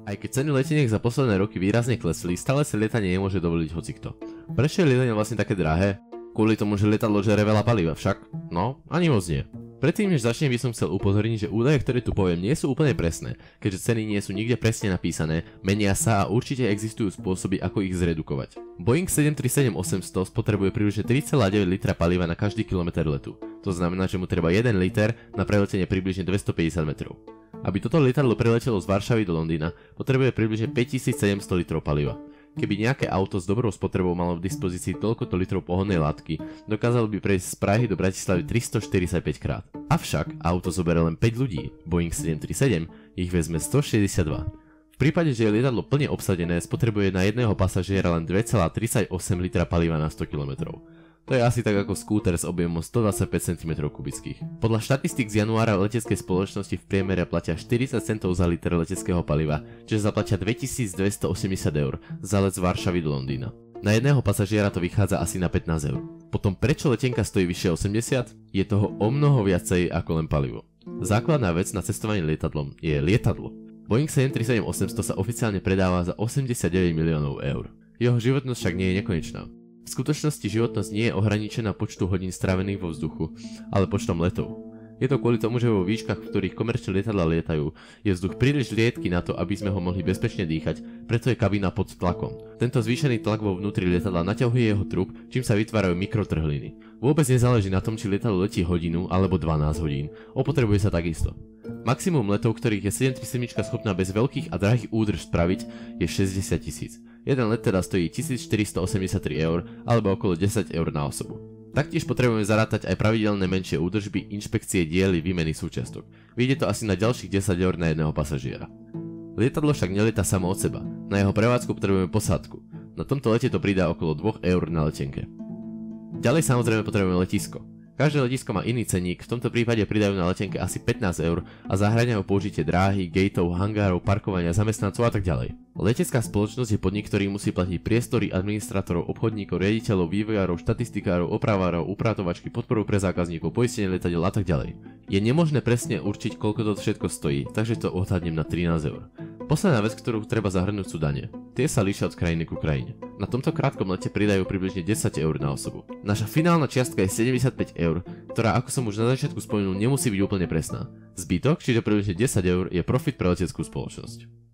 Aj keď ceny leteniek za posledné roky výrazne klesli, stále si lietanie nemôže dovoliť hocikto. Prečo je lietanie vlastne také drahé? Kvôli tomu, že lietadlo žere veľa paliva však? No, ani moc nie. Predtým, než začnem, by som chcel upozorniť, že údaje, ktoré tu poviem, nie sú úplne presné, keďže ceny nie sú nikde presne napísané, menia sa a určite existujú spôsoby, ako ich zredukovať. Boeing 737-800 spotrebuje približne 3,9 litra paliva na každý kilometr letu. To znamená, že mu treba 1 liter na preletenie približne 250 metrov. Aby toto lietadlo preletelo z Varšavy do Londýna, potrebuje približne 5700 litrov paliva. Keby nejaké auto s dobrou spotrebou malo v dispozícii toľkoto litrov pohonnej látky, dokázalo by prejsť z Prahy do Bratislavy 345 krát. Avšak auto zoberie len 5 ľudí, Boeing 737 ich vezme 162. V prípade, že je lietadlo plne obsadené, spotrebuje na jedného pasažiera len 2,38 litra paliva na 100 km. To je asi tak ako skúter s objemom 125 cm3. Podľa štatistík z januára leteckej spoločnosti v priemere platia 40 centov za liter leteckého paliva, čiže zaplatia 2280 eur za let z Varšavy do Londýna. Na jedného pasažiera to vychádza asi na 15 eur. Potom prečo letenka stojí vyššie 80? Je toho o mnoho viacej ako len palivo. Základná vec na cestovanie lietadlom je lietadlo. Boeing 737-800 sa oficiálne predáva za 89 miliónov eur. Jeho životnosť však nie je nekonečná. V skutočnosti životnosť nie je ohraničená počtu hodín strávených vo vzduchu, ale počtom letov. Je to kvôli tomu, že vo výškach, v ktorých komerčné lietadlá lietajú, je vzduch príliš riedky na to, aby sme ho mohli bezpečne dýchať, preto je kabína pod tlakom. Tento zvýšený tlak vo vnútri lietadla naťahuje jeho trup, čím sa vytvárajú mikrotrhliny. Vôbec nezáleží na tom, či lietadlo letí hodinu alebo 12 hodín, opotrebuje sa takisto. Maximum letov, ktorých je 737 schopná bez veľkých a drahých údrž spraviť, je 60 000. Jeden let teda stojí 1483 eur alebo okolo 10 eur na osobu. Taktiež potrebujeme zarátať aj pravidelné menšie údržby, inšpekcie, diely, výmeny súčiastok. Vyjde to asi na ďalších 10 eur na jedného pasažiera. Lietadlo však nelieta samo od seba. Na jeho prevádzku potrebujeme posádku. Na tomto lete to pridá okolo 2 eur na letenke. Ďalej samozrejme potrebujeme letisko. Každé letisko má iný cenník, v tomto prípade pridajú na letenke asi 15 eur a zahŕňajú použitie dráhy, gateov, hangárov, parkovania, zamestnancov a tak ďalej. Letecká spoločnosť je podnik, ktorý musí platiť priestory, administrátorov, obchodníkov, riaditeľov, vývojárov, štatistikárov, opravárov, upratovačky, podporu pre zákazníkov, poistenie lietadiel a tak ďalej. Je nemožné presne určiť, koľko to všetko stojí, takže to odhadnem na 13 eur. Posledná vec, ktorú treba zahrnúť, sú dane. Tie sa líšia od krajiny ku krajine. Na tomto krátkom lete pridajú približne 10 eur na osobu. Naša finálna čiastka je 75 eur, ktorá, ako som už na začiatku spomenul, nemusí byť úplne presná. Zbytok, čiže približne 10 eur, je profit pre leteckú spoločnosť.